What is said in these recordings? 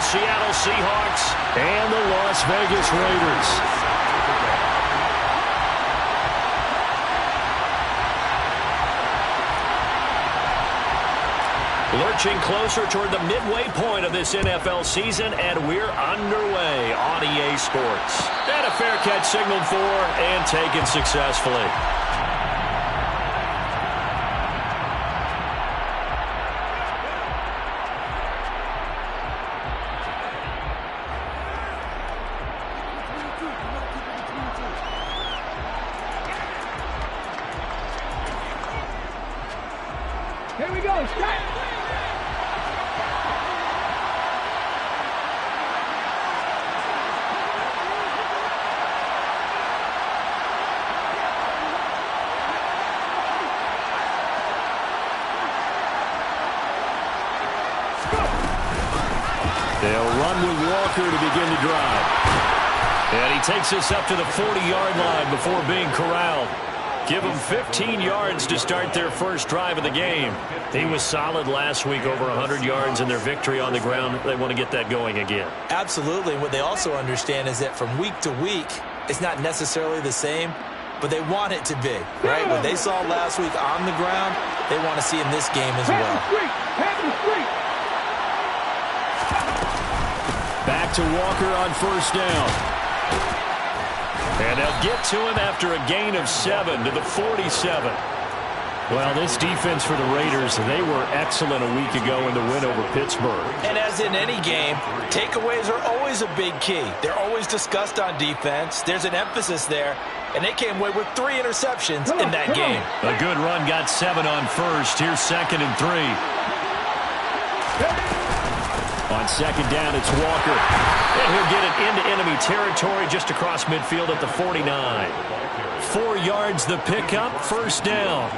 Seattle Seahawks and the Las Vegas Raiders. Lurching closer toward the midway point of this NFL season, and we're underway on EA Sports. And a fair catch signaled for and taken successfully. Here we go, strike! They'll run with Walker to begin the drive. And he takes us up to the 40-yard line before being corralled. Give them 15 yards to start their first drive of the game. He was solid last week, over 100 yards in their victory on the ground. They want to get that going again. Absolutely. What they also understand is that from week to week, it's not necessarily the same, but they want it to be, right? What they saw last week on the ground, they want to see in this game as well. Back to Walker on first down. And they'll get to him after a gain of 7 to the 47. Well, this defense for the Raiders, they were excellent a week ago in the win over Pittsburgh. And as in any game, takeaways are always a big key. They're always discussed on defense. There's an emphasis there. And they came away with 3 interceptions in that game. A good run got 7 on first. Here's 2nd and 3. On second down, it's Walker. And he'll get it into enemy territory just across midfield at the 49. 4 yards the pickup, first down.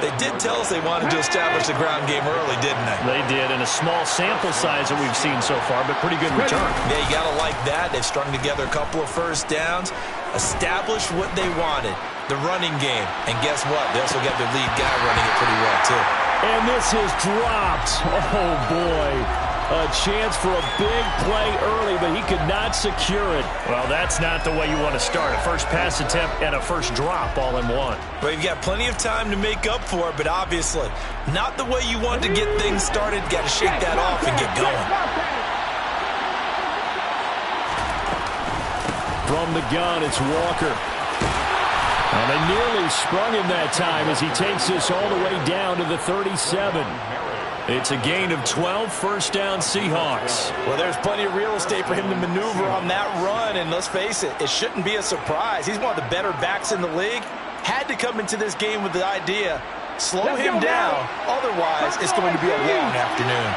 They did tell us they wanted to establish the ground game early, didn't they? They did, in a small sample size that we've seen so far, but pretty good return. Yeah, you got to like that. They've strung together a couple of first downs, established what they wanted, the running game. And guess what? They also got their lead guy running it pretty well, too. And this is dropped. Oh, boy. A chance for a big play early, but he could not secure it. Well, that's not the way you want to start. A first pass attempt and a first drop all in one. Well, you've got plenty of time to make up for it, but obviously not the way you want to get things started. Got to shake that off and get going. From the gun, it's Walker. And they nearly sprung him that time as he takes this all the way down to the 37. It's a gain of 12, first down Seahawks. Well, there's plenty of real estate for him to maneuver on that run, and let's face it, it shouldn't be a surprise. He's one of the better backs in the league. Had to come into this game with the idea, slow him down, otherwise it's going to be a long afternoon.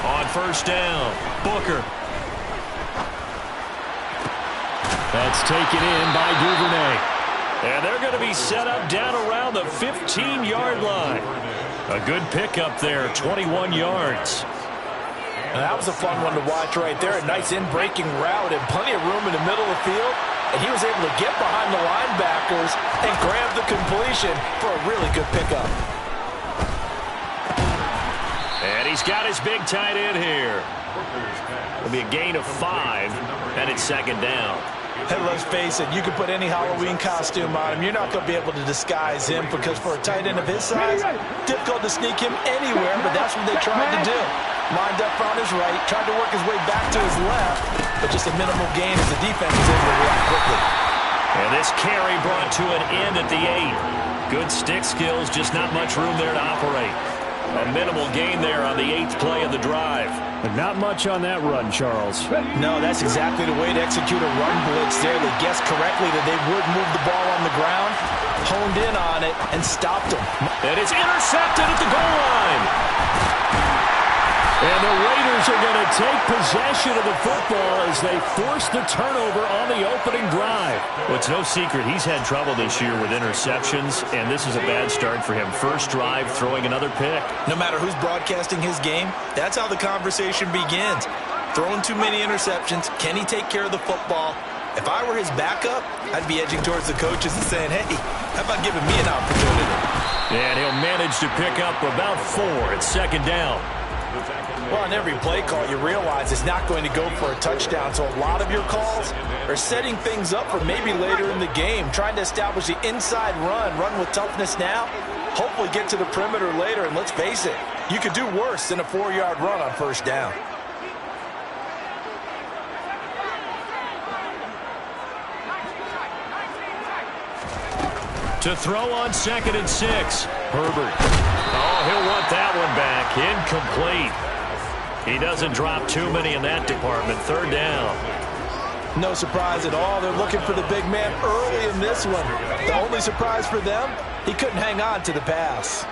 On first down, Booker. That's taken in by Duvernay. And they're going to be set up down around the 15-yard line. A good pickup there, 21 yards. And that was a fun one to watch right there. A nice in-breaking route and plenty of room in the middle of the field. And he was able to get behind the linebackers and grab the completion for a really good pickup. And he's got his big tight end here. It'll be a gain of 5, and it's second down. Hey, let's face it, you can put any Halloween costume on him. You're not going to be able to disguise him because for a tight end of his size, difficult to sneak him anywhere, but that's what they tried to do. Lined up on his right, tried to work his way back to his left, but just a minimal gain as the defense was able to react quickly. And this carry brought to an end at the 8. Good stick skills, just not much room there to operate. A minimal gain there on the 8th play of the drive. But not much on that run, Charles. No, that's exactly the way to execute a run blitz there. They guessed correctly that they would move the ball on the ground, honed in on it, and stopped him. And it's intercepted at the goal line. And the Raiders are going to take possession of the football as they force the turnover on the opening drive. Well, it's no secret he's had trouble this year with interceptions, and this is a bad start for him. First drive, throwing another pick. No matter who's broadcasting his game, that's how the conversation begins. Throwing too many interceptions, can he take care of the football? If I were his backup, I'd be edging towards the coaches and saying, hey, how about giving me an opportunity? And he'll manage to pick up about 4 at second down. Well, on every play call, you realize it's not going to go for a touchdown. So a lot of your calls are setting things up for maybe later in the game, trying to establish the inside run with toughness now, hopefully get to the perimeter later. And let's face it, you could do worse than a 4-yard run on first down. To throw on 2nd and 6. Herbert. Oh, he'll want that one back. Incomplete. He doesn't drop too many in that department. 3rd down. No surprise at all. They're looking for the big man early in this one. The only surprise for them, he couldn't hang on to the pass.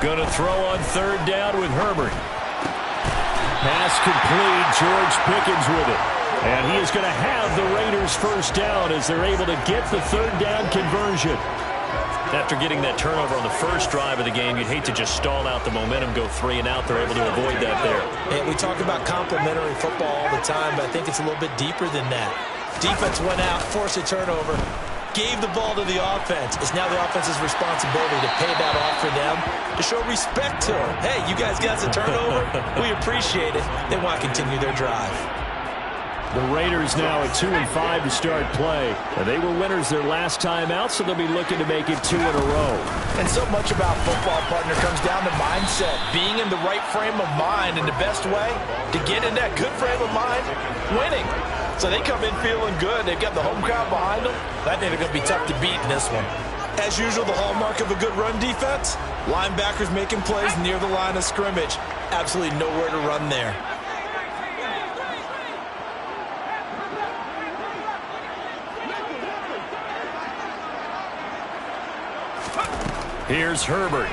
Going to throw on 3rd down with Herbert. Pass complete. George Pickens with it. And he is going to have the Raiders first down as they're able to get the 3rd down conversion. After getting that turnover on the first drive of the game, you'd hate to just stall out the momentum, go 3 and out. They're able to avoid that there. And we talk about complementary football all the time, but I think it's a little bit deeper than that. Defense went out, forced a turnover, gave the ball to the offense. It's now the offense's responsibility to pay that off for them, to show respect to them. Hey, you guys got a turnover? We appreciate it. They want to continue their drive. The Raiders now at 2-5 to start play. They were winners their last time out, so they'll be looking to make it 2 in a row. And so much about football, partner, comes down to mindset. Being in the right frame of mind, and the best way to get in that good frame of mind, winning. So they come in feeling good. They've got the home crowd behind them. I think they're going to be tough to beat in this one. As usual, the hallmark of a good run defense, linebackers making plays near the line of scrimmage. Absolutely nowhere to run there. Here's Herbert.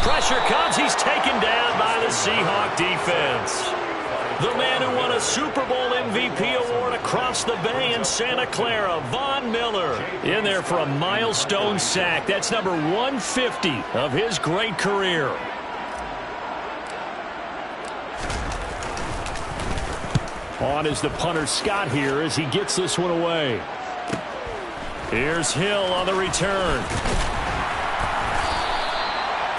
Pressure comes. He's taken down by the Seahawk defense. The man who won a Super Bowl MVP award across the bay in Santa Clara, Von Miller, in there for a milestone sack. That's number 150 of his great career. On is the punter Scott here as he gets this one away. Here's Hill on the return.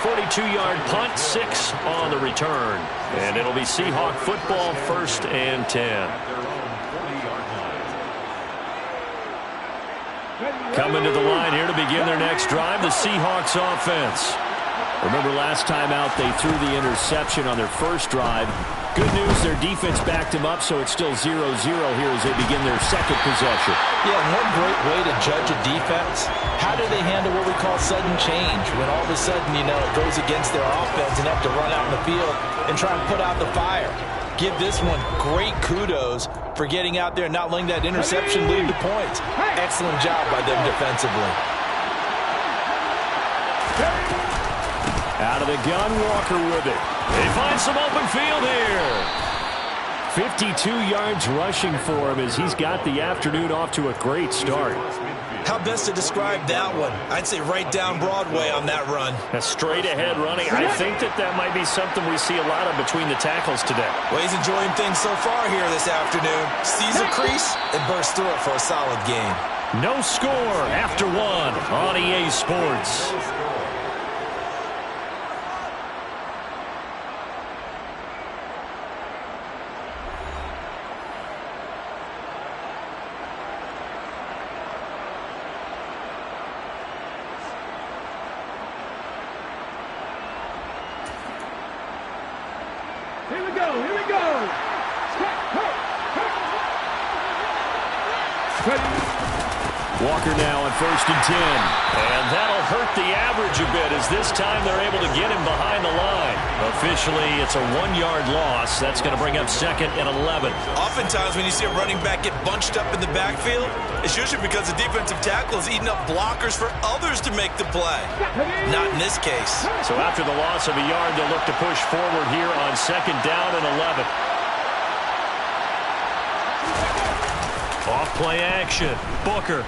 42-yard punt, 6 on the return. And it'll be Seahawk football, 1st and 10. Coming to the line here to begin their next drive, the Seahawks offense. Remember last time out they threw the interception on their first drive. Good news, their defense backed him up, so it's still 0-0 here as they begin their second possession. Yeah, one great way to judge a defense, how do they handle what we call sudden change? When all of a sudden, you know, it goes against their offense and have to run out in the field and try and put out the fire. Give this one great kudos for getting out there and not letting that interception lead to points. Excellent job by them defensively. Out of the gun, Walker with it. They find some open field here. 52 yards rushing for him as he's got the afternoon off to a great start. How best to describe that one? I'd say right down Broadway on that run. A straight ahead running. I think that might be something we see a lot of between the tackles today. Well, he's enjoying things so far here this afternoon. Sees a crease and bursts through it for a solid game. No score after 1 on EA Sports. Here we go, here we go. Walker now on 1st and 10. And that'll hurt the average a bit as this time they're able to get him behind the line. Officially, it's a 1-yard loss. That's going to bring up 2nd and 11. Oftentimes when you see a running back get bunched up in the backfield, it's usually because the defensive tackle is eating up blockers for others to make the play. Not in this case. So after the loss of a yard, they'll look to push forward here on 2nd down and 11. Off play action. Booker.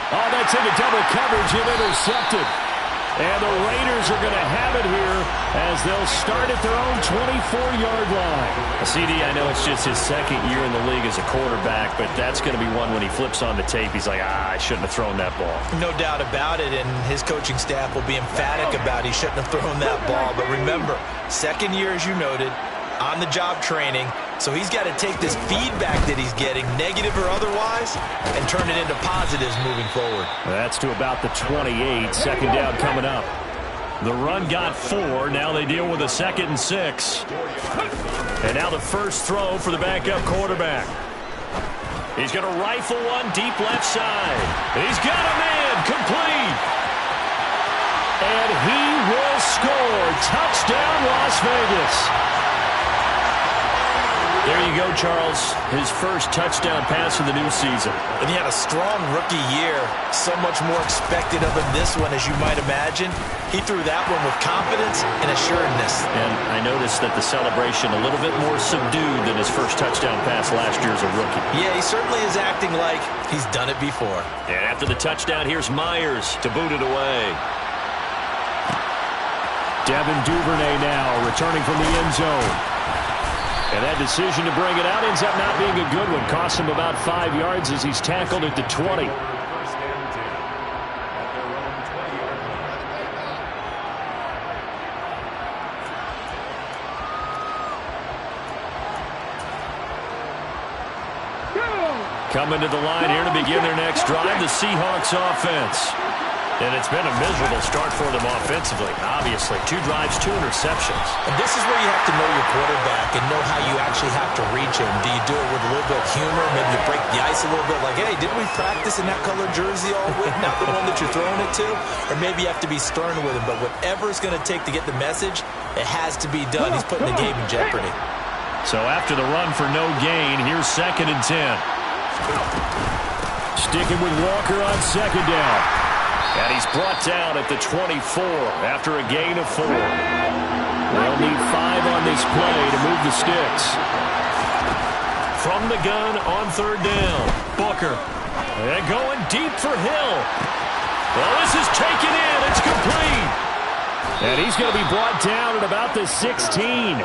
Oh, that's into double coverage and intercepted. And the Raiders are going to have it here as they'll start at their own 24-yard line. CD, I know it's just his second year in the league as a quarterback, but that's going to be one when he flips on the tape. He's like, I shouldn't have thrown that ball. No doubt about it, and his coaching staff will be emphatic about he shouldn't have thrown that ball. But remember, second year, as you noted, on-the-job training. So he's got to take this feedback that he's getting, negative or otherwise, and turn it into positives moving forward. That's to about the 28. Second down coming up. The run got 4. Now they deal with a 2nd and 6. And now the first throw for the backup quarterback. He's going to rifle one deep left side. He's got a man complete. And he will score. Touchdown, Las Vegas. There you go, Charles. His first touchdown pass of the new season. And he had a strong rookie year. So much more expected of him this one, as you might imagine. He threw that one with confidence and assuredness. And I noticed that the celebration a little bit more subdued than his first touchdown pass last year as a rookie. Yeah, he certainly is acting like he's done it before. And after the touchdown, here's Myers to boot it away. Devin Duvernay now returning from the end zone. And that decision to bring it out ends up not being a good one. Costs him about 5 yards as he's tackled at the 20. Coming to the line here to begin their next drive, the Seahawks offense. And it's been a miserable start for them offensively, obviously. 2 drives, 2 interceptions. And this is where you have to know your quarterback and know how you actually have to reach him. Do you do it with a little bit of humor? Maybe you break the ice a little bit like, hey, didn't we practice in that colored jersey all week? Not the one that you're throwing it to? Or maybe you have to be stern with him. But whatever it's going to take to get the message, it has to be done. He's putting the game in jeopardy. So after the run for no gain, here's 2nd and 10. Sticking with Walker on 2nd down. And he's brought down at the 24 after a gain of 4. They'll need 5 on this play to move the sticks. From the gun on 3rd down, Booker. And going deep for Hill. Well, this is taken in. It's complete. And he's going to be brought down at about the 16.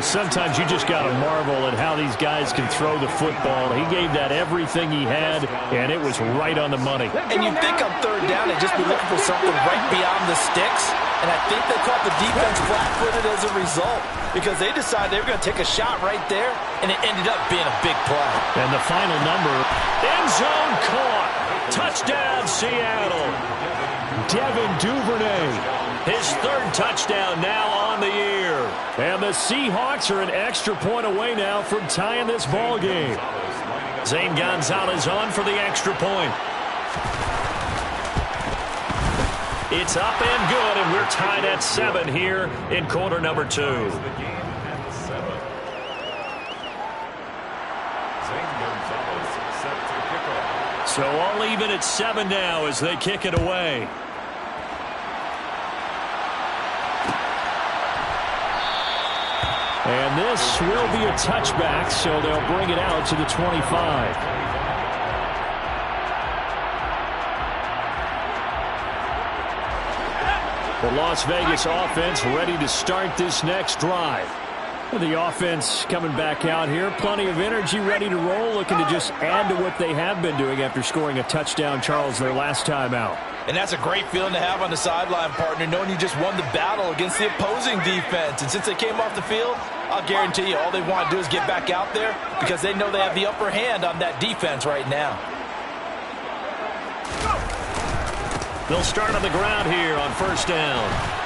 Sometimes you just got to marvel at how these guys can throw the football. He gave that everything he had, and it was right on the money. And you'd think on 3rd down they'd just be looking for something right beyond the sticks. And I think they caught the defense flat-footed as a result because they decided they were going to take a shot right there, and it ended up being a big play. And the final number, end zone caught. Touchdown, Seattle. Devin Duvernay. His 3rd touchdown now on the year. And the Seahawks are an extra point away now from tying this ball game. Zane Gonzalez on for the extra point. It's up and good, and we're tied at 7 here in quarter number 2. So all even at 7 now as they kick it away. And this will be a touchback, so they'll bring it out to the 25. The Las Vegas offense ready to start this next drive. The offense coming back out here. Plenty of energy, ready to roll, looking to just add to what they have been doing after scoring a touchdown, Charles, their last time out. And that's a great feeling to have on the sideline, partner, knowing you just won the battle against the opposing defense. And since they came off the field, I'll guarantee you all they want to do is get back out there because they know they have the upper hand on that defense right now. They'll start on the ground here on 1st down.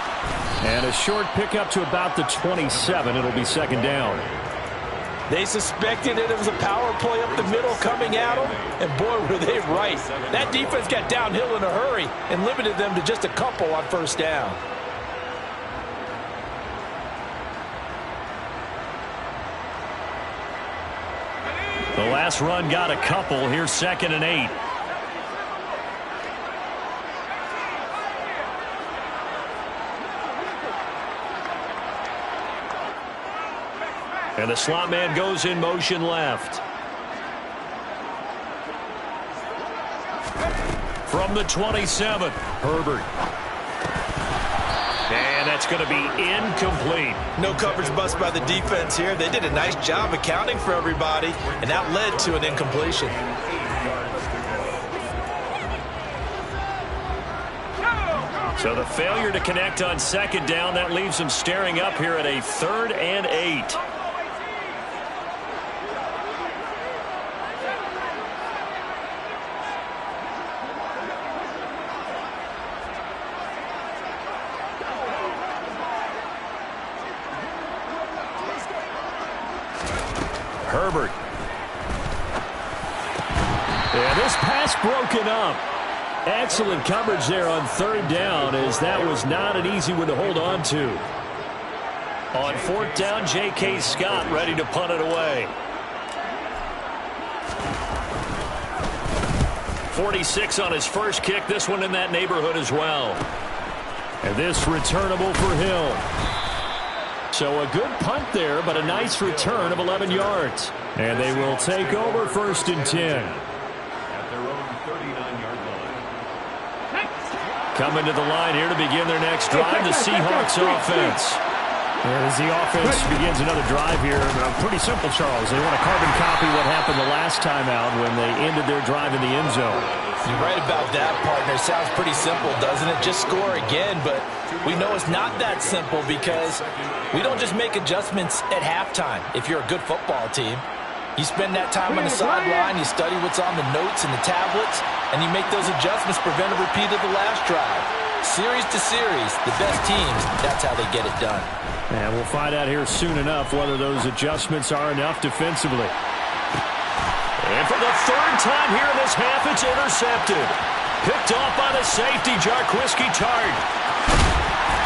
And a short pickup to about the 27. It'll be 2nd down. They suspected that it was a power play up the middle coming at them, and boy, were they right. That defense got downhill in a hurry and limited them to just a couple on 1st down. The last run got a couple. Here's 2nd and 8. And the slot man goes in motion left. From the 27, Herbert. It's going to be incomplete. No coverage bust by the defense here. They did a nice job accounting for everybody, and that led to an incompletion. So the failure to connect on second down, that leaves them staring up here at a 3rd and 8. Herbert. And this pass broken up. Excellent coverage there on 3rd down, as that was not an easy one to hold on to. On 4th down, J.K. Scott ready to punt it away. 46 on his first kick. This one in that neighborhood as well. And this returnable for Hill. So a good punt there, but a nice return of 11 yards. And they will take over 1st and 10. At their own 39-yard line. Coming to the line here to begin their next drive, the Seahawks offense. As the offense begins another drive here, pretty simple, Charles. They want to carbon copy what happened the last time out when they ended their drive in the end zone. You're right about that, partner. Sounds pretty simple, doesn't it? Just score again, but we know it's not that simple because we don't just make adjustments at halftime if you're a good football team. You spend that time on the sideline, you study what's on the notes and the tablets, and you make those adjustments, prevent a repeat of the last drive. Series to series, the best teams, that's how they get it done. And we'll find out here soon enough whether those adjustments are enough defensively. And for the 3rd time here in this half, it's intercepted. Picked off by the safety, Jarquiski Tart.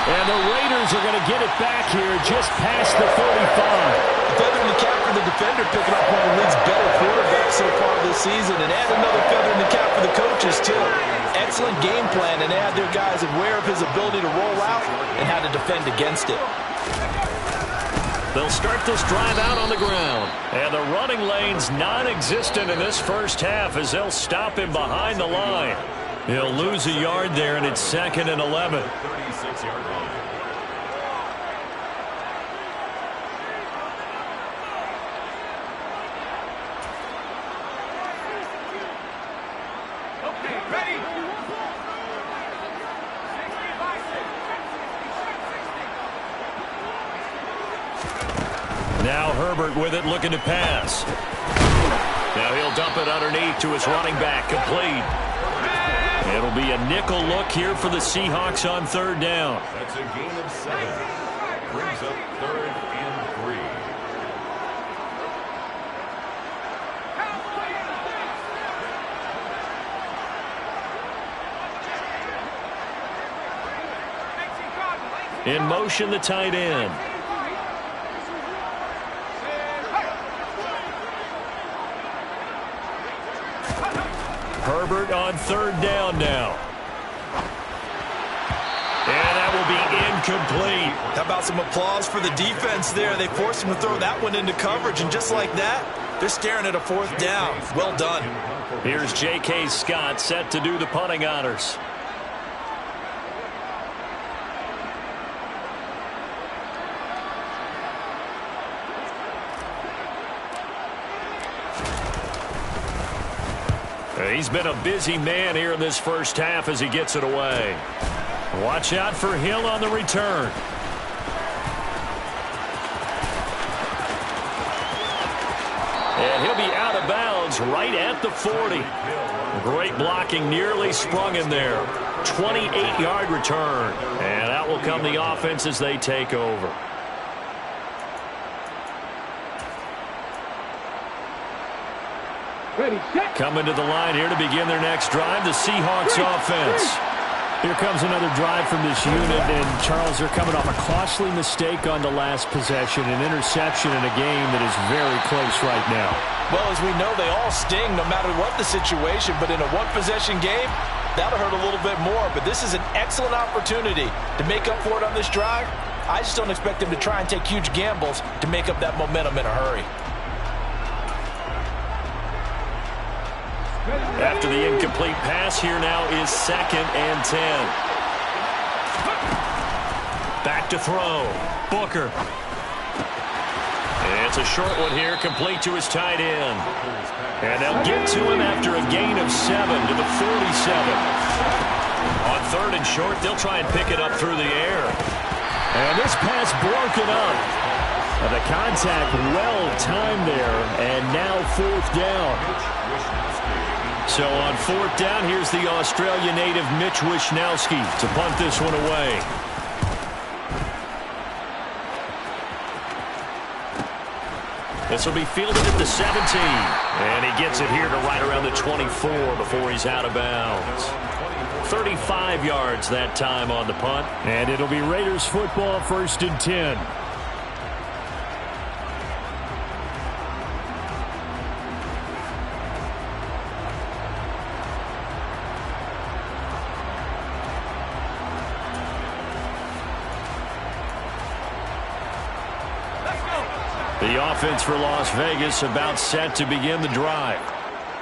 And the Raiders are going to get it back here just past the 45. Feather in the cap for the defender, picking up one of the league's better quarterbacks so far this season, and add another feather in the cap for the coaches, too. Excellent game plan, and they had their guys aware of his ability to roll out and how to defend against it. They'll start this drive out on the ground. And the running lane's non-existent in this first half as they'll stop him behind the line. He'll lose a yard there, and it's 2nd and 11. 36-yard line. Now Herbert with it, looking to pass. Now he'll dump it underneath to his running back, complete. It'll be a nickel look here for the Seahawks on 3rd down. That's a gain of 7. Brings up 3rd and 3. In motion, the tight end. Herbert on 3rd down now. And that will be incomplete. How about some applause for the defense there? They forced him to throw that one into coverage, and just like that, they're staring at a 4th down. Well done. Here's J.K. Scott set to do the punting honors. He's been a busy man here in this first half as he gets it away. Watch out for Hill on the return. And he'll be out of bounds right at the 40. Great blocking, nearly sprung him there. 28-yard return. And out will come the offense as they take over. Coming to the line here to begin their next drive, the Seahawks offense. Here comes another drive from this unit, and Charles, they're coming off a costly mistake on the last possession, an interception in a game that is very close right now. Well, as we know, they all sting no matter what the situation, but in a one-possession game, that'll hurt a little bit more. But this is an excellent opportunity to make up for it on this drive. I just don't expect them to try and take huge gambles to make up that momentum in a hurry. After the incomplete pass, here now is 2nd and 10. Back to throw. Booker. It's a short one here, complete to his tight end. And they'll get to him after a gain of 7 to the 47. On 3rd and short, they'll try and pick it up through the air. And this pass broken up. And the contact well timed there, and now 4th down. So on 4th down, here's the Australia native Mitch Wishnowsky to punt this one away. This will be fielded at the 17. And he gets it here to right around the 24 before he's out of bounds. 35 yards that time on the punt. And it'll be Raiders football, 1st and 10. The offense for Las Vegas about set to begin the drive.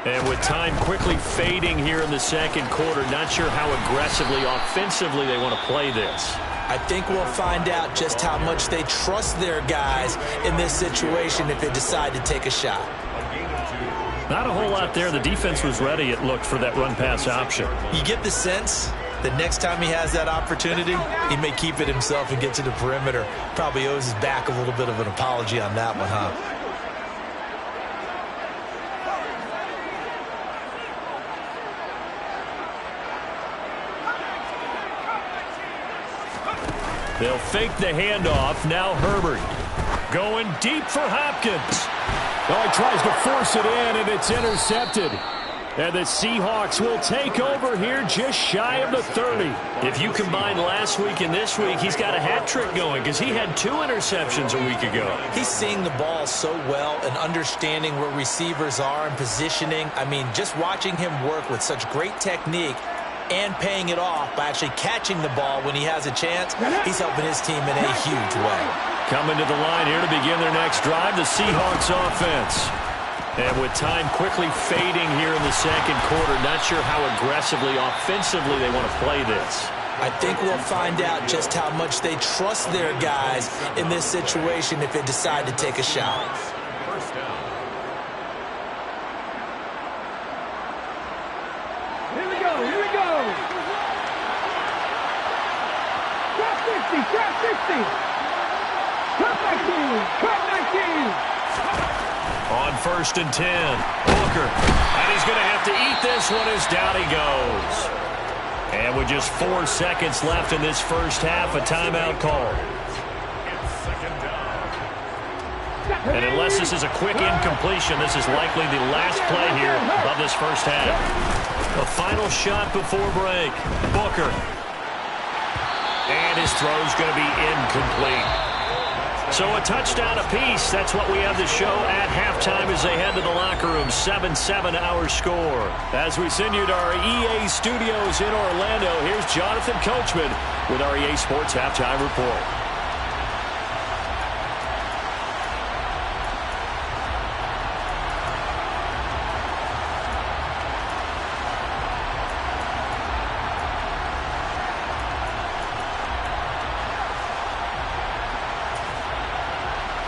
And with time quickly fading here in the 2nd quarter, not sure how aggressively, offensively they want to play this. I think we'll find out just how much they trust their guys in this situation if they decide to take a shot. Not a whole lot there. The defense was ready, it looked, for that run-pass option. You get the sense that next time he has that opportunity, he may keep it himself and get to the perimeter. Probably owes his back a little bit of an apology on that one, huh? They'll fake the handoff. Now Herbert going deep for Hopkins. Oh, he tries to force it in, and it's intercepted. And the Seahawks will take over here just shy of the 30. If you combine last week and this week, he's got a hat trick going because he had 2 interceptions a week ago. He's seeing the ball so well and understanding where receivers are and positioning. I mean, just watching him work with such great technique and paying it off by actually catching the ball when he has a chance, he's helping his team in a huge way. Coming to the line here to begin their next drive, the Seahawks offense. And with time quickly fading here in the 2nd quarter, not sure how aggressively, offensively they want to play this. I think we'll find out just how much they trust their guys in this situation if they decide to take a shot. First down. Here we go, here we go. Trap 60, trap 60. Trap 19. On 1st and 10, Booker. And he's going to have to eat this one as down he goes. And with just 4 seconds left in this first half, a timeout call. And unless this is a quick incompletion, this is likely the last play here of this first half. A final shot before break. Booker. And his throw's going to be incomplete. So a touchdown apiece. That's what we have to show at halftime as they head to the locker room. 7-7 our score. As we send you to our EA studios in Orlando, here's Jonathan Coachman with our EA Sports Halftime Report.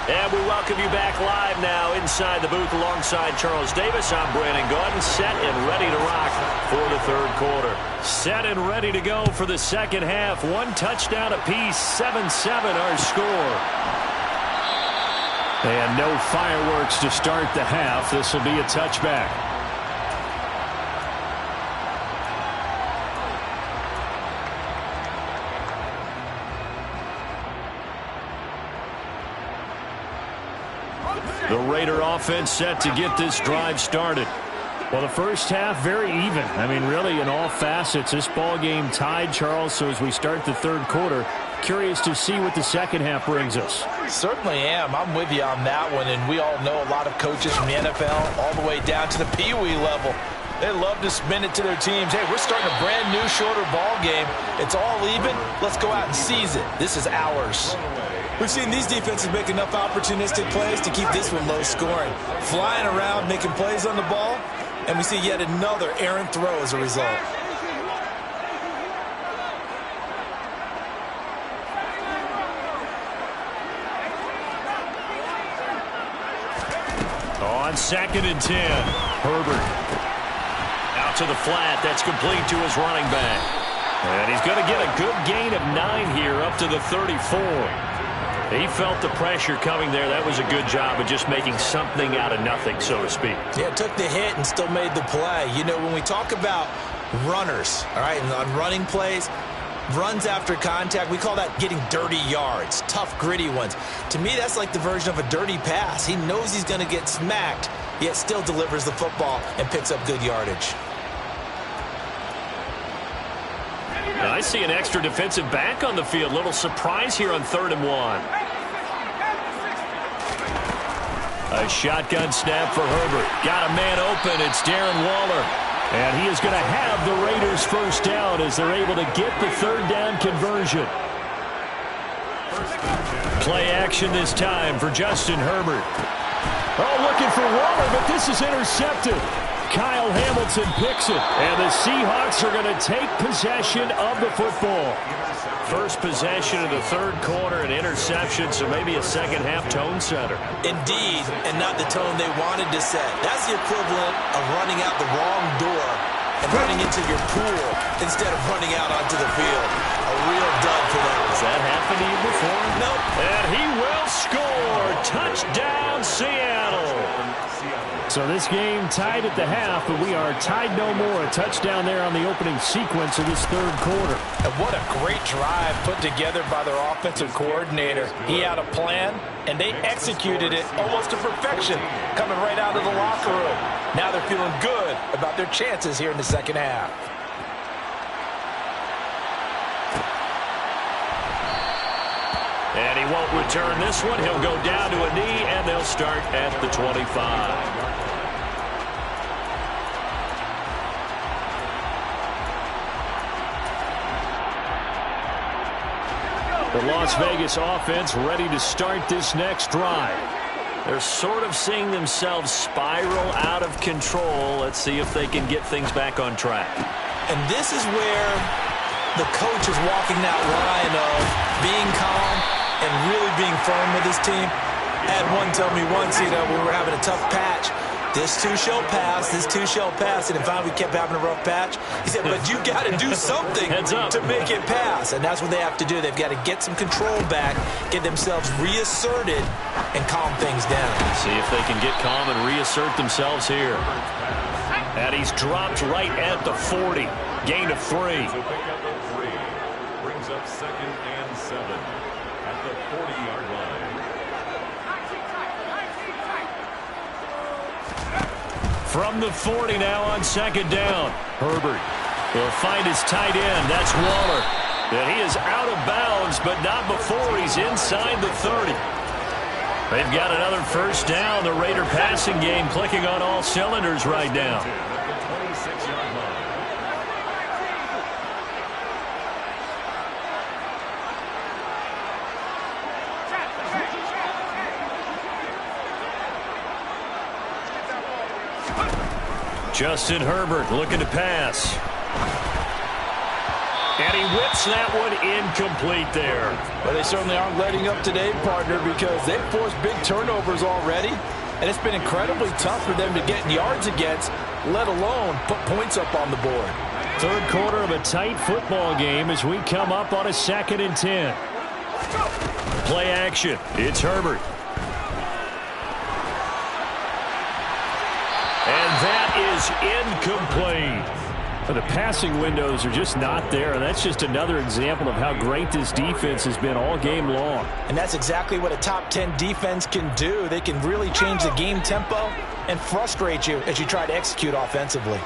And we welcome you back live now inside the booth alongside Charles Davis. I'm Brandon Gaudin, set and ready to rock for the 3rd quarter. Set and ready to go for the 2nd half. 1 touchdown apiece, 7-7 our score. And no fireworks to start the half. This will be a touchback. The Raider offense set to get this drive started. Well, the first half, very even. I mean, really, in all facets, this ball game tied, Charles. So as we start the 3rd quarter, curious to see what the 2nd half brings us. Certainly am. I'm with you on that one. And we all know a lot of coaches from the NFL all the way down to the Pee Wee level. They love to spin it to their teams. Hey, we're starting a brand new, shorter ball game. It's all even. Let's go out and seize it. This is ours. We've seen these defenses make enough opportunistic plays to keep this one low scoring. Flying around, making plays on the ball, and we see yet another errant throw as a result. On 2nd and 10, Herbert. Out to the flat. That's complete to his running back. And he's going to get a good gain of 9 here up to the 34. He felt the pressure coming there. That was a good job of just making something out of nothing, so to speak. Yeah, took the hit and still made the play. You know, when we talk about runners, all right, and on running plays, runs after contact, we call that getting dirty yards, tough, gritty ones. To me, that's like the version of a dirty pass. He knows he's going to get smacked, yet still delivers the football and picks up good yardage. I see an extra defensive back on the field. Little surprise here on 3rd and 1. A shotgun snap for Herbert. Got a man open. It's Darren Waller. And he is going to have the Raiders first down as they're able to get the 3rd down conversion. Play action this time for Justin Herbert. Oh, looking for Waller, but this is intercepted. Kyle Hamilton picks it, and the Seahawks are going to take possession of the football. First possession of the 3rd quarter, an interception, so maybe a second-half tone setter. Indeed, and not the tone they wanted to set. That's the equivalent of running out the wrong door and running into your pool instead of running out onto the field. A real dud for them. Has that happened to you before? Nope. And he will score. Touchdown, Seattle. So this game tied at the half, but we are tied no more. A touchdown there on the opening sequence of this 3rd quarter. And what a great drive put together by their offensive coordinator. He had a plan, and they executed it almost to perfection, coming right out of the locker room. Now they're feeling good about their chances here in the second half. And he won't return this one. He'll go down to a knee, and they'll start at the 25. The Las Vegas offense ready to start this next drive. They're sort of seeing themselves spiral out of control. Let's see if they can get things back on track. And this is where the coach is walking that line of being calm and really being firm with his team. I had one tell me once, you know, we were having a tough patch. This too shall pass, this too shall pass. And if we kept having a rough patch, he said, but you got to do something to make it pass. And that's what they have to do. They've got to get some control back, get themselves reasserted, and calm things down. See if they can get calm and reassert themselves here. And he's dropped right at the 40. Gain of 3. So pick up a 3. Brings up 2nd and 7 at the 40-yard line. From the 40 now on 2nd down. Herbert will find his tight end. That's Waller. And he is out of bounds, but not before he's inside the 30. They've got another first down. The Raider passing game clicking on all cylinders right now. At the 26-yard line. Justin Herbert looking to pass. And he whips that one incomplete there. Well, they certainly aren't letting up today, partner, because they've forced big turnovers already. And it's been incredibly tough for them to get yards against, let alone put points up on the board. 3rd quarter of a tight football game as we come up on a 2nd and 10. Play action. It's Herbert. And that is incomplete. The passing windows are just not there, and that's just another example of how great this defense has been all game long. And that's exactly what a top 10 defense can do. They can really change the game tempo and frustrate you as you try to execute offensively.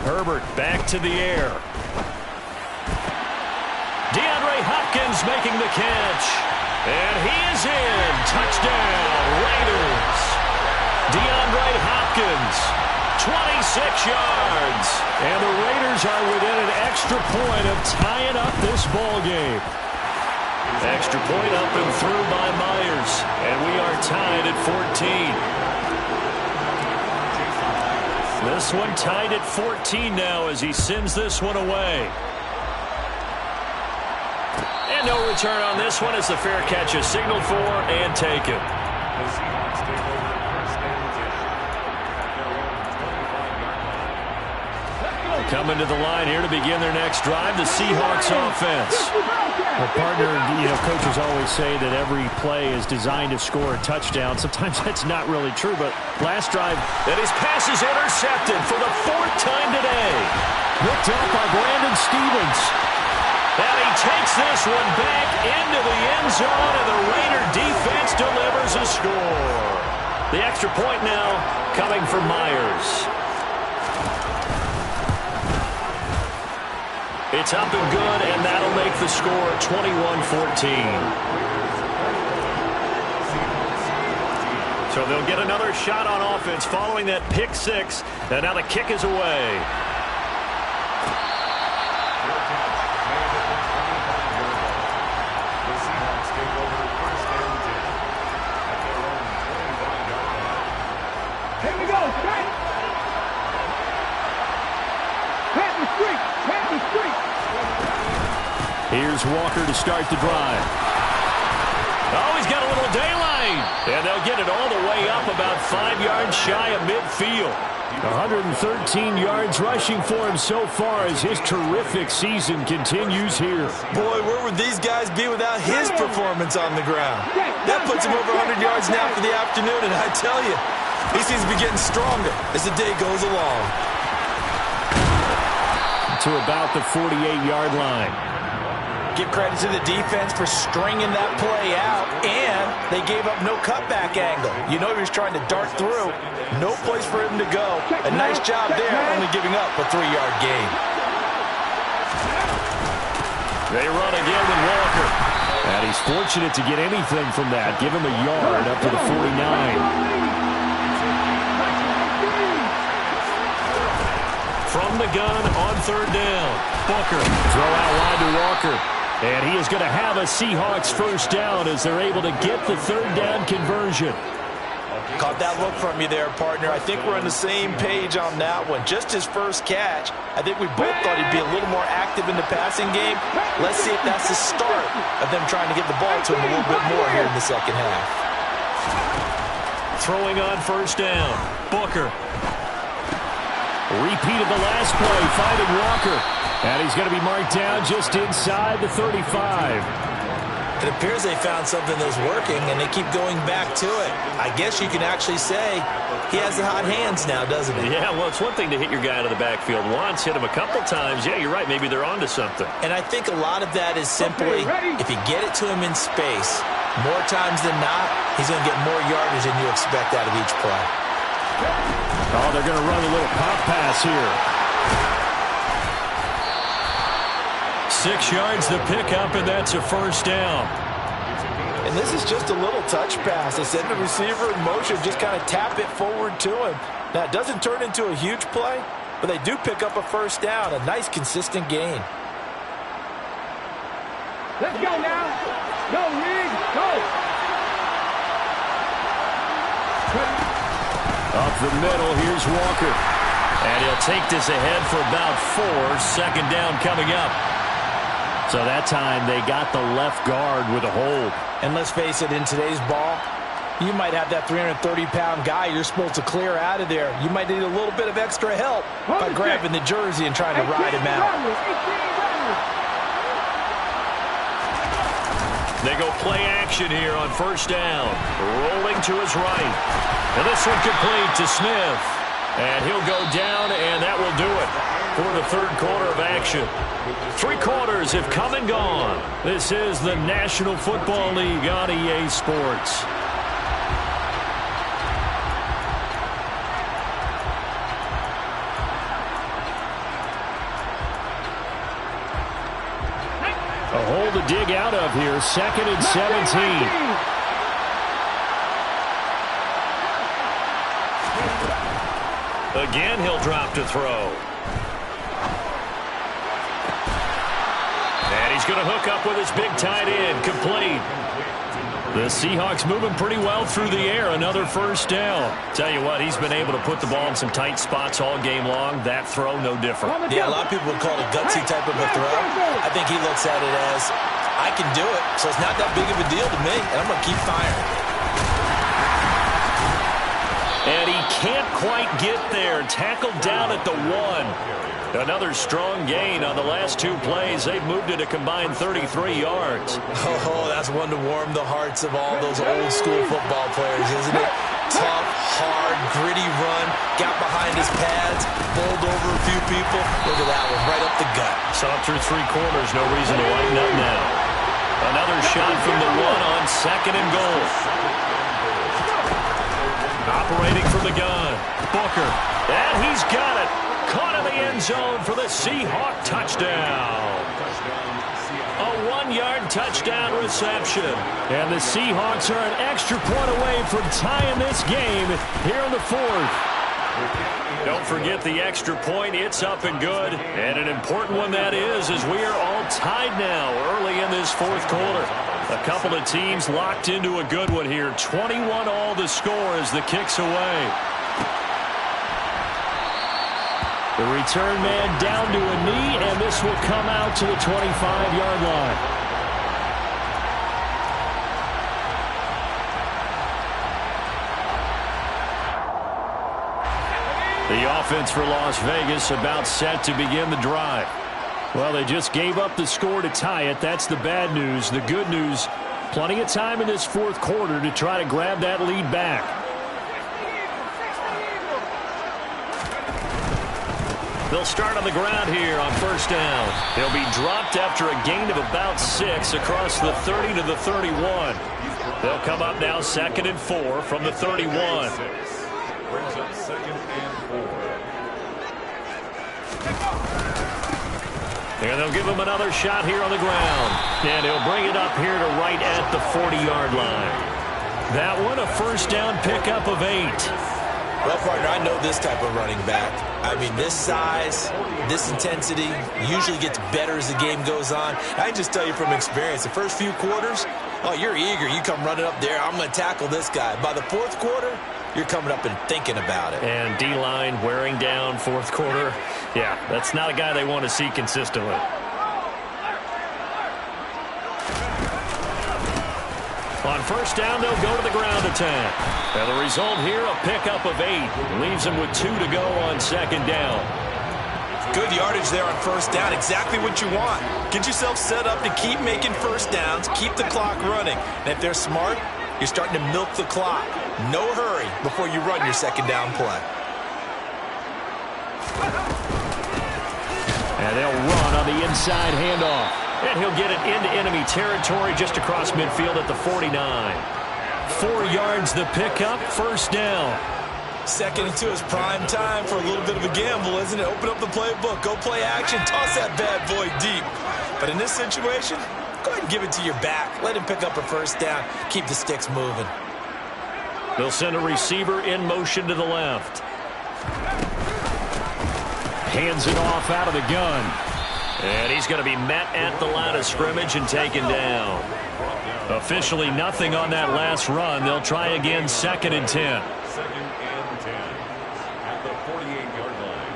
Herbert back to the air. Hopkins making the catch. And he is in. Touchdown, Raiders. DeAndre Hopkins, 26 yards. And the Raiders are within an extra point of tying up this ball game. Extra point up and through by Myers. And we are tied at 14. This one tied at 14 now as he sends this one away. And no return on this one as the fair catch is signaled for and taken. The Seahawks take over first and 10 at their own 25-yard line. Coming to the line here to begin their next drive, the Seahawks offense. Well, partner, coaches always say that every play is designed to score a touchdown. Sometimes that's not really true, but last drive, And his pass is intercepted for the 4th time today. picked up by Brandon Stevens. And he takes this one back into the end zone, and the Raider defense delivers a score. The extra point now coming from Myers. It's up and good, and that'll make the score 21-14. So they'll get another shot on offense following that pick six, and now the kick is away. The Seahawks take over first and 10 at their own 25-yard line. Here we go, straight. Pat the street. Pat the street. Here's Walker to start the drive. Oh, he's got a little daylight. And they'll get it all the way up about 5 yards shy of midfield. 113 yards rushing for him so far as his terrific season continues here. Boy, where would these guys be without his performance on the ground? That puts him over 100 yards now for the afternoon, and I tell you, he seems to be getting stronger as the day goes along. To about the 48-yard line. Give credit to the defense for stringing that play out, and they gave up no cutback angle. You know he was trying to dart through. No place for him to go. A nice job there, only giving up a 3-yard gain. They run again with Walker. And he's fortunate to get anything from that. Give him a yard up to the 49. From the gun on 3rd down. Booker. Throw out wide to Walker. And he is going to have a Seahawks first down as they're able to get the 3rd down conversion. Caught that look from you there, partner. I think we're on the same page on that one. Just his first catch. I think we both thought he'd be a little more active in the passing game. Let's see if that's the start of them trying to get the ball to him a little bit more here in the second half. Throwing on 1st down. Booker. Repeat of the last play, finding Walker. And he's going to be marked down just inside the 35. It appears they found something that's working, and they keep going back to it. I guess you can actually say he has the hot hands now, doesn't he? Yeah, well, it's one thing to hit your guy out of the backfield once, hit him a couple times. Yeah, you're right. Maybe they're onto something. And I think a lot of that is simply if you get it to him in space, more times than not, he's going to get more yardage than you expect out of each play. Oh, they're going to run a little pop pass here. 6 yards the pickup, and that's a 1st down. And this is just a little touch pass. They send the receiver in motion, just kind of tap it forward to him. Now, it doesn't turn into a huge play, but they do pick up a 1st down, a nice, consistent gain. Let's go now. Go, Riggs. Go. Up the middle, here's Walker. And he'll take this ahead for about 4. 2nd down coming up. So that time they got the left guard with a hold. And let's face it, in today's ball, you might have that 330-pound guy you're supposed to clear out of there. You might need a little bit of extra help by grabbing the jersey and trying to ride him out. They go play action here on 1st down. Rolling to his right. And this one complete to Smith. And he'll go down, and that will do it for the 3rd quarter of action. 3 quarters have come and gone. This is the National Football League on EA Sports. A hole to dig out of here. 2nd and 17. Again, he'll drop to throw. And he's going to hook up with his big tight end. Complete. The Seahawks moving pretty well through the air. Another first down. Tell you what, he's been able to put the ball in some tight spots all game long. That throw, no different. Yeah, a lot of people would call it a gutsy type of a throw. I think he looks at it as, I can do it, so it's not that big of a deal to me, and I'm going to keep firing. And he can't quite get there. Tackled down at the 1. Another strong gain on the last 2 plays. They've moved it a combined 33 yards. Oh, that's one to warm the hearts of all those old-school football players, isn't it? Tough, hard, gritty run. Got behind his pads, bowled over a few people. Look at that one, right up the gut. Saw through 3 quarters. No reason to lighten up now. Another shot from the 1 on 2nd and goal. Operating from the gun. Booker. And he's got it. Caught in the end zone for the Seahawk touchdown. A 1-yard touchdown reception. And the Seahawks are an extra point away from tying this game here in the 4th. Don't forget the extra point. It's up and good. And an important one that is, as we are all tied now early in this 4th quarter. A couple of teams locked into a good one here. 21 all the score as the kick's away. The return man down to a knee, and this will come out to the 25-yard line. The offense for Las Vegas about set to begin the drive. Well, they just gave up the score to tie it. That's the bad news. The good news, plenty of time in this 4th quarter to try to grab that lead back. They'll start on the ground here on first down. They'll be dropped after a gain of about 6 across the 30 to the 31. They'll come up now 2nd and 4 from the 31. Brings up 2nd and 4. And they'll give him another shot here on the ground. And he'll bring it up here to right at the 40-yard line. That one, a first down pickup of 8. Well, partner, I know this type of running back. I mean, this size, this intensity usually gets better as the game goes on. I can just tell you from experience, the first few quarters, oh, you're eager. You come running up there, I'm going to tackle this guy. By the 4th quarter, you're coming up and thinking about it. And D-line wearing down 4th quarter. Yeah, that's not a guy they want to see consistently. On first down, they'll go to the ground attack. And the result here, a pickup of 8. Leaves them with 2 to go on 2nd down. Good yardage there on first down. Exactly what you want. Get yourself set up to keep making first downs, keep the clock running. And if they're smart, you're starting to milk the clock. No hurry before you run your 2nd down play. And they'll run on the inside handoff. And he'll get it into enemy territory just across midfield at the 49. 4 yards the pickup, first down. 2nd and 2 is prime time for a little bit of a gamble, isn't it? Open up the playbook, go play action, toss that bad boy deep. But in this situation, go ahead and give it to your back. Let him pick up a first down. Keep the sticks moving. They'll send a receiver in motion to the left. Hands it off out of the gun. And he's going to be met at the line of scrimmage and taken down. Officially nothing on that last run. They'll try again 2nd and 10. 2nd and 10 at the 48-yard line.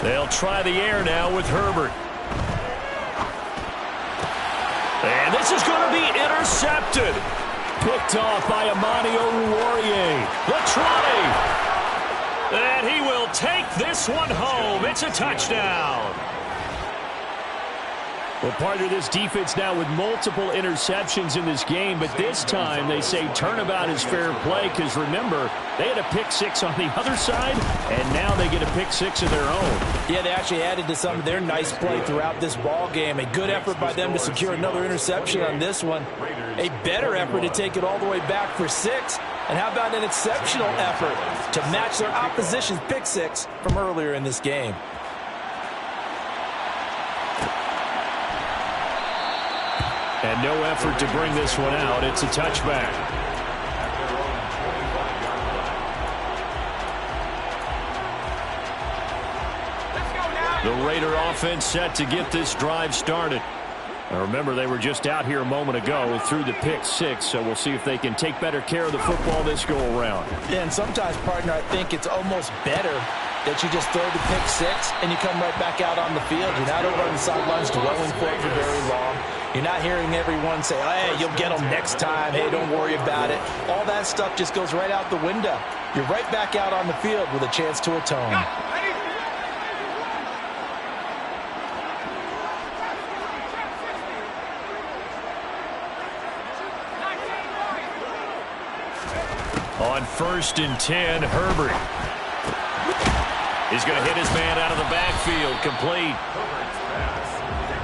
They'll try the air now with Herbert. And this is going to be intercepted. Picked off by Amani Oruwariye. The try. And he will take this one home. It's a touchdown. Well, part of this defense now with multiple interceptions in this game, but this time they say turnabout is fair play because, remember, they had a pick 6 on the other side, and now they get a pick 6 of their own. Yeah, they actually added to some of their nice play throughout this ball game. A good effort by them to secure another interception on this one. A better effort to take it all the way back for 6. And how about an exceptional effort to match their opposition's pick 6 from earlier in this game. And no effort to bring this one out. It's a touchback. The Raider offense set to get this drive started. Now remember, they were just out here a moment ago through the pick six, so we'll see if they can take better care of the football this go-around. Yeah, and sometimes, partner, I think it's almost better that you just throw the pick six and you come right back out on the field. You're not over on the sidelines dwelling for it for very long. You're not hearing everyone say, hey, you'll get them next time. Hey, don't worry about it. All that stuff just goes right out the window. You're right back out on the field with a chance to atone. On 1st and 10, Herbert. He's going to hit his man out of the backfield, complete.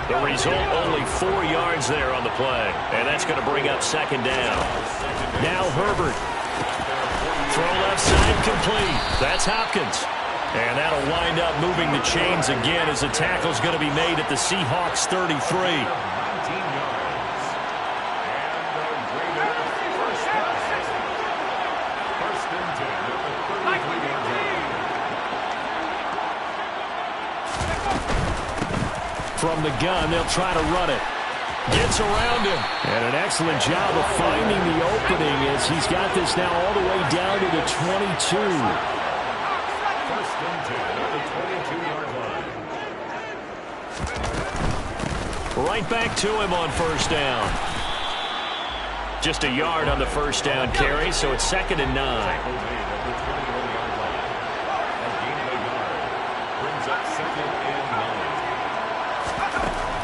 The result, only 4 yards there on the play. And that's going to bring up 2nd down. Now Herbert. Throw left side, complete. That's Hopkins. And that'll wind up moving the chains again as the tackle's going to be made at the Seahawks 33. From the gun, they'll try to run it. Gets around him. And an excellent job of finding the opening as he's got this now all the way down to the 22. 1st and 10 at the 22-yard line. Right back to him on 1st down. Just a yard on the 1st down carry, so it's 2nd and 9.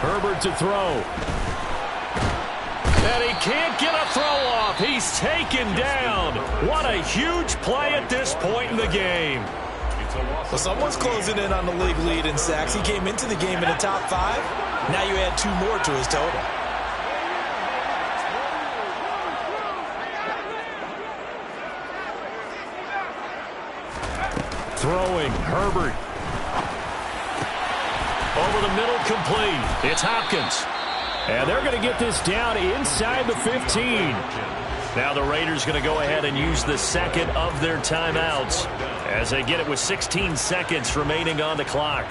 Herbert to throw. And he can't get a throw off. He's taken down. What a huge play at this point in the game. Well, someone's closing in on the league lead in sacks. He came into the game in the top 5. Now you add 2 more to his total. Throwing, Herbert. Over the middle, complete. It's Hopkins. And they're going to get this down inside the 15. Now the Raiders going to go ahead and use the 2nd of their timeouts as they get it with 16 seconds remaining on the clock.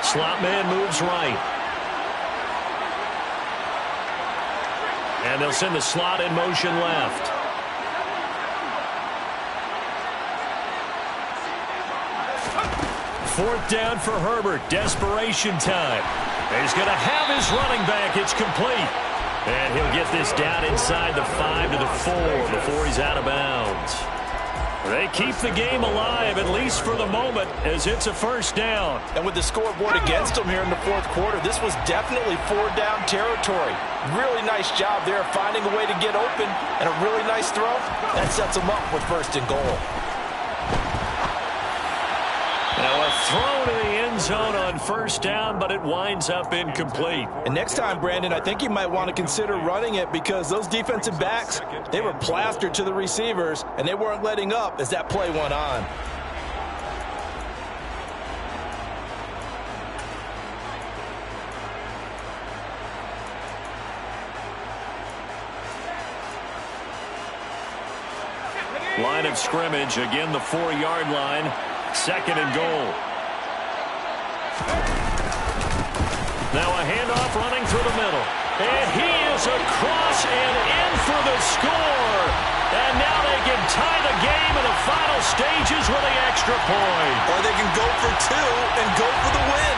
Slot man moves right. And they'll send the slot in motion left. Fourth down for Herbert. Desperation time. He's going to have his running back. It's complete. And he'll get this down inside the 5 to the 4 before he's out of bounds. They keep the game alive, at least for the moment, as it's a 1st down. And with the scoreboard against them here in the 4th quarter, this was definitely 4-down territory. Really nice job there finding a way to get open, and a really nice throw. That sets them up with 1st and goal. Now a throw to the end zone on 1st down, but it winds up incomplete. And next time, Brandon, I think you might want to consider running it because those defensive backs, they were plastered to the receivers, and they weren't letting up as that play went on. Line of scrimmage, again the 4-yard line. 2nd and goal. Now a handoff running through the middle. And he is across and in for the score. And now they can tie the game in the final stages with the extra point. Or they can go for 2 and go for the win.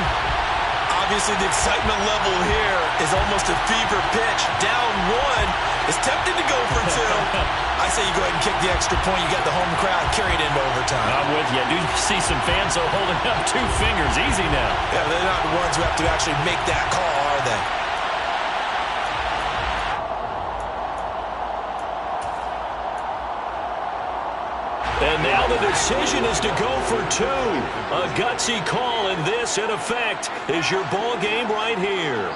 Obviously, the excitement level here is almost a fever pitch. Down 1 is tempted to go for 2. I say you go ahead and kick the extra point. You got the home crowd carried into overtime. I'm with you. I do see some fans holding up 2 fingers. Easy now. Yeah, they're not the ones who have to actually make that call, are they? And now the decision is to go for 2. A gutsy call, and this, in effect, is your ball game right here.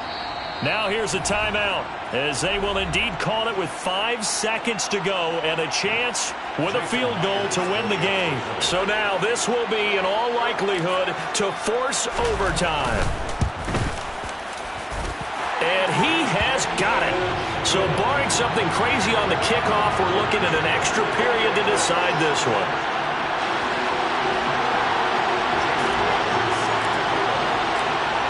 Now here's a timeout, as they will indeed call it with 5 seconds to go and a chance with a field goal to win the game. So now this will be, in all likelihood, to force overtime. And he has got it. So barring something crazy on the kickoff, we're looking at an extra period to decide this one.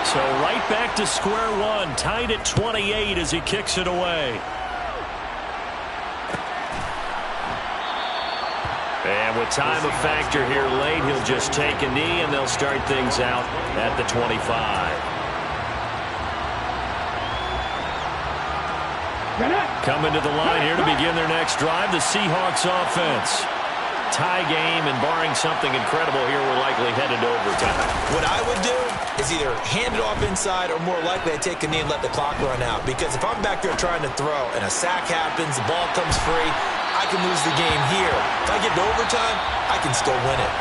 So right back to square one, tied at 28 as he kicks it away. And with time a factor here late, he'll just take a knee and they'll start things out at the 25. Coming to the line here to begin their next drive, the Seahawks offense. Tie game, and barring something incredible here, we're likely headed to overtime. What I would do is either hand it off inside or more likely I take a knee and let the clock run out. Because if I'm back there trying to throw and a sack happens, the ball comes free, I can lose the game here. If I get to overtime, I can still win it.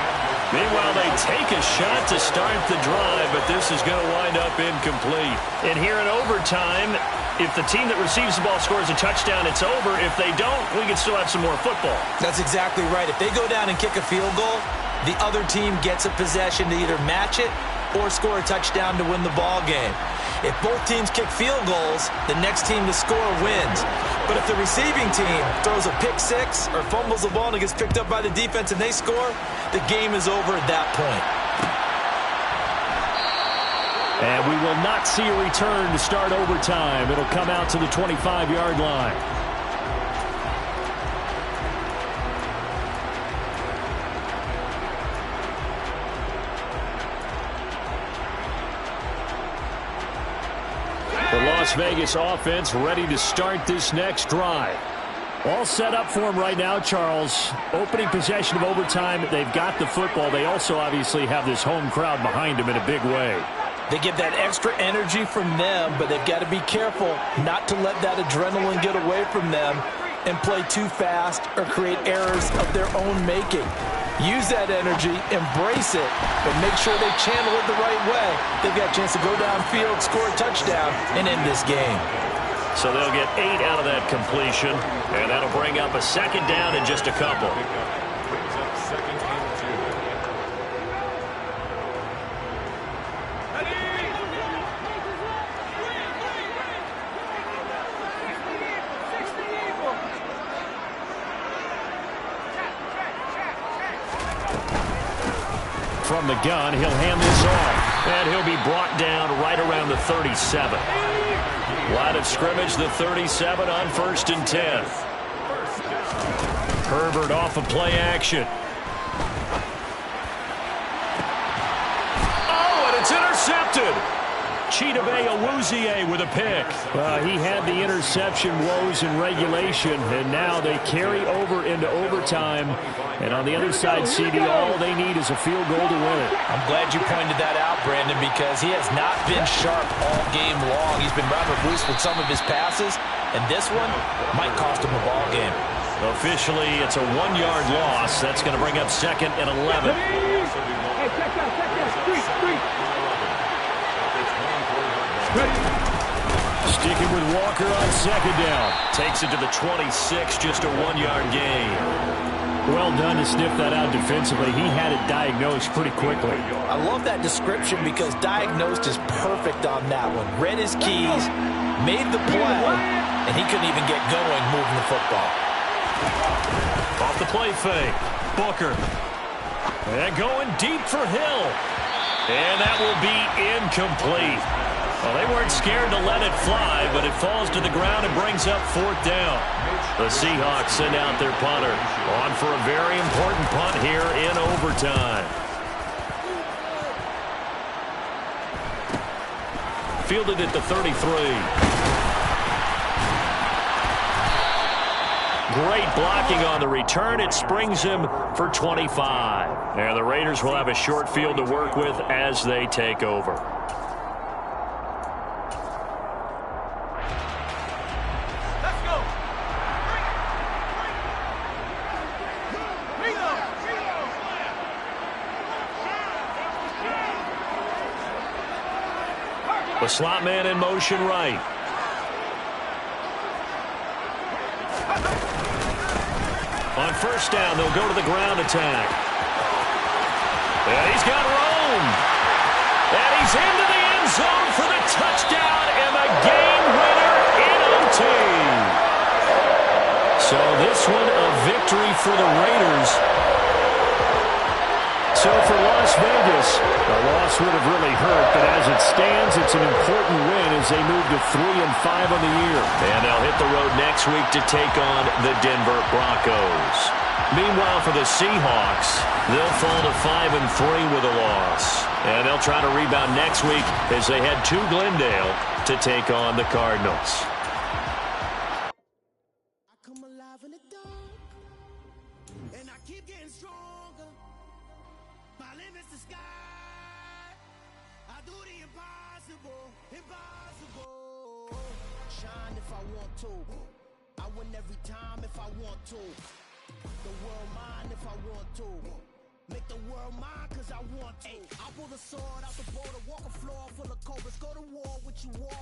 Meanwhile, they take a shot to start the drive, but this is going to wind up incomplete. And here in overtime, if the team that receives the ball scores a touchdown, it's over. If they don't, we can still have some more football. That's exactly right. If they go down and kick a field goal, the other team gets a possession to either match it or score a touchdown to win the ball game. If both teams kick field goals, the next team to score wins. But if the receiving team throws a pick six or fumbles the ball and it gets picked up by the defense and they score, the game is over at that point. And we will not see a return to start overtime. It'll come out to the 25-yard line. The Las Vegas offense ready to start this next drive. All set up for them right now, Charles. Opening possession of overtime. They've got the football. They also obviously have this home crowd behind them in a big way. They get that extra energy from them, but they've got to be careful not to let that adrenaline get away from them and play too fast or create errors of their own making. Use that energy, embrace it, but make sure they channel it the right way. They've got a chance to go downfield, score a touchdown, and end this game. So they'll get 8 out of that completion, and that'll bring up a second down in just a couple. From the gun, he'll hand this off, and he'll be brought down right around the 37. Line of scrimmage, the 37 on 1st and 10. Herbert off of play action. Oh, and it's intercepted. Chidobe Awuzie with a pick. He had the interception woes in regulation, and now they carry over into overtime. And on the other side, CD, all they need is a field goal to win it. I'm glad you pointed that out, Brandon, because he has not been sharp all game long. He's been rather loose with some of his passes, and this one might cost him a ball game. Officially, it's a 1-yard loss. That's going to bring up 2nd and 11. Hey, check that. Street. Sticking with Walker on 2nd down. Takes it to the 26, just a 1-yard gain. Well done to sniff that out defensively. He had it diagnosed pretty quickly. I love that description because diagnosed is perfect on that one. Read his keys, made the play, and he couldn't even get going moving the football. Off the play fake. Booker. And going deep for Hill. And that will be incomplete. Well, they weren't scared to let it fly, but it falls to the ground and brings up 4th down. The Seahawks send out their punter on for a very important punt here in overtime. Fielded at the 33. Great blocking on the return. It springs him for 25. And the Raiders will have a short field to work with as they take over. The slot man in motion right. On 1st down, they'll go to the ground attack. And he's got Rome. And he's into the end zone for the touchdown and the game winner in So this one a victory for the Raiders. So for Las Vegas, a loss would have really hurt, but as it stands, it's an important win as they move to 3-5 on the year. And they'll hit the road next week to take on the Denver Broncos. Meanwhile, for the Seahawks, they'll fall to 5-3 with a loss. And they'll try to rebound next week as they head to Glendale to take on the Cardinals. I come alive in the dark, and I keep getting stronger. My limit's the sky. I do the impossible, impossible. Shine if I want to. I win every time if I want to. The world mine if I want to. Make the world mine cause I want to. I pull the sword out the border, walk a floor full of cobras, go to war with you all.